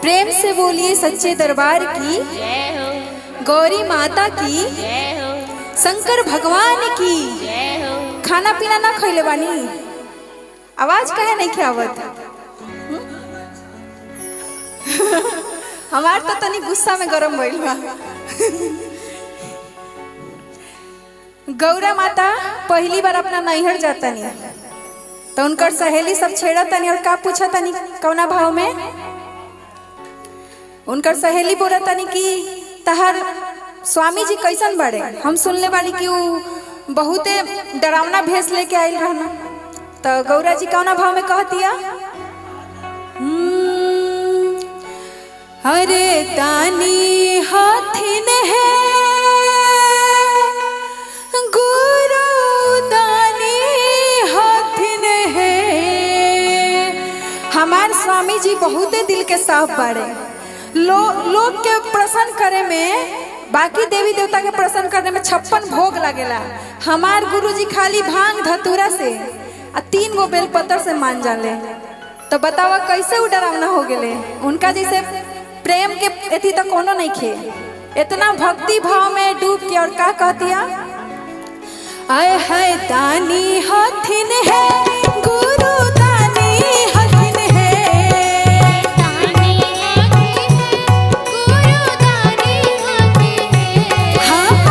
प्रेम से बोलिए सच्चे दरबार की, गौरी माता की, शंकर भगवान की। खाना पीना ना खैले बानी, आवाज कहे नहीं खियावत। हमार तो तनी गुस्सा में गरम भइल बा। गौरा माता पहली बार अपना नैहर जाता नहीं तो उनकर सहेली सब छेड़ा तनी और का पूछा तनी कौना भाव में। उनकर सहेली बोला तनी कि तहर स्वामी जी कैसन बड़े, हम सुनले बाड़ी कि वो बहुते डरावना भेष लेके आयल रहना। तो गौरा जी कौना भाव में कहतिया, अरे दानी हाथिन है हमार स्वामी जी बहुते दिल के साफ बाड़े। लोग के प्रसन्न करे में, बाकी देवी देवता के प्रसन्न करने में 56 भोग लगेला। हमार गुरु जी खाली भांग धतूरा से आ 3 गो बेलपत्र से मान जाले। तो बतावा कैसे वो डरावना हो गेले। उनका जैसे प्रेम के एथी तो कोनो नहीं खे। इतना भक्ति भाव में डूब के और का कहतिया, आए है दानी हाथिन है गुरु Mama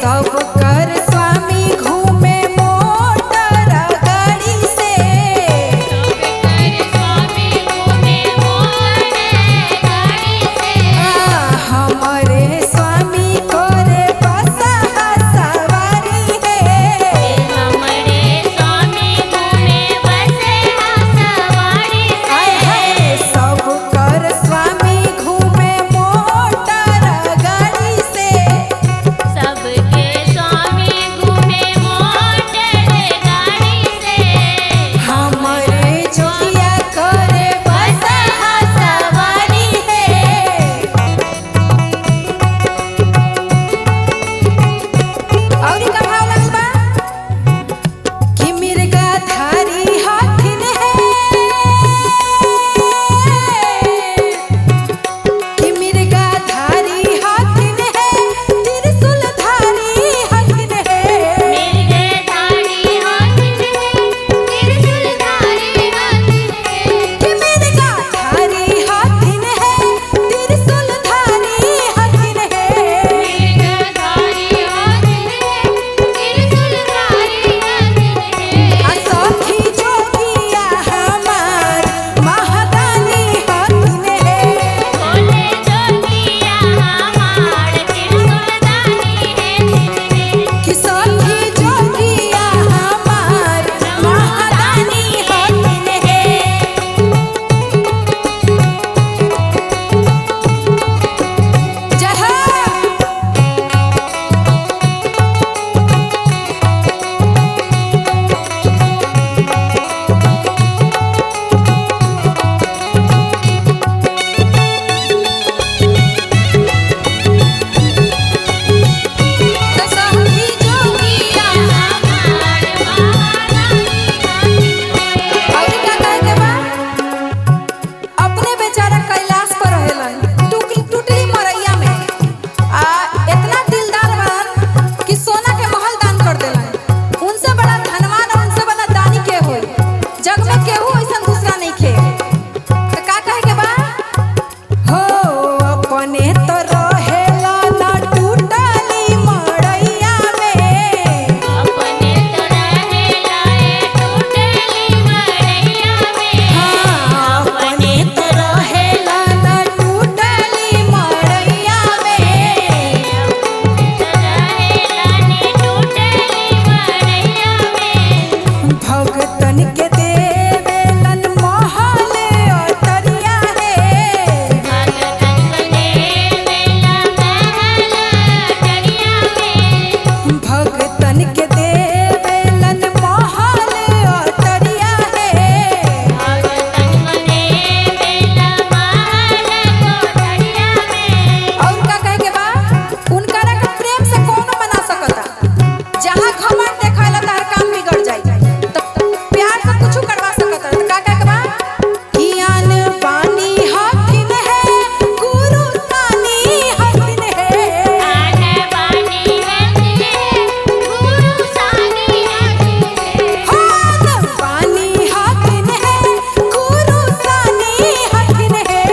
सब कर स्वामी घूमे मोटर गाड़ी से। हमारे स्वामी करे बसा सवारी है। सब कर स्वामी घूमे मोटर गाड़ी से। हमारे जोगिया करे बसा सवारी है। और का भाव लगल बा कि मिर्गा धारी हाथिन है। कि मिर्गा धारी हाथिन है, त्रिशूल धारी हाथिन है। कि मिर्गा धारी हाथिन है, त्रिशूल धारी हाथिन है। सखी जोगिया हमार महादानी हाथिन है। कि सखी जोगिया हमार महादानी हाथिन है। जय हो। सखी जोगिया और का कहे के बा अपने बेचारा कैलाश पर रहेलन टूटली मरैया में। इतना दिलदार बान कि सोना के महल दान कर देलन। उनसे बड़ा धनवान और उनसे बड़ा दानी के होई जग में केहू ऐसा दूसरा नहीं खे। तो का कहे के बा हो अपने तो रहेला ना टूटली मरैया में। हाँ, अपने तो रहेला ना टूटली मरैया में। भगतन के देवेलन महल अटरिया है। भगतन के देवेलन महल अटरिया है। और का कहे के बा उनकरा के प्रेम से कोनो मना सकता। जहाँ घमंड देखाइला तहर काम बिगड़ जाई तो प्यार से कुछ करवा सकता। तो का कहे के बा ज्ञान बानी हथिन है, गुरु सानी हथिन है। ज्ञान बानी हथिन है, गुरु सानी हथिन है।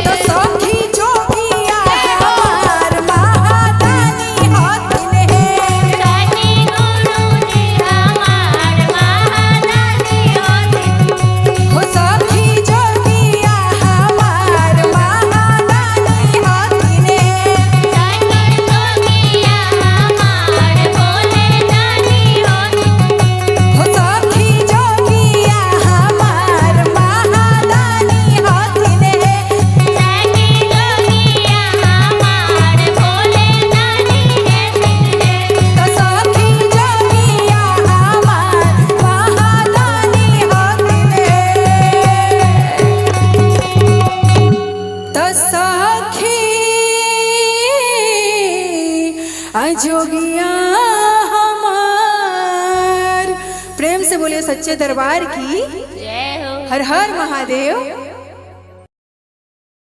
तो सखी जोगिया हमार महादानी हाथिन है। हो सखी जोगिया हमार महादानी हाथिन है। हो सखी जोगिया हमार महादानी हाथिन है। तो सखी जोगिया हमार महादानी हाथिन है। तो सखी जोगिया हमार। प्रेम से बोलिए सच्चे दरबार की हर हर महादेव।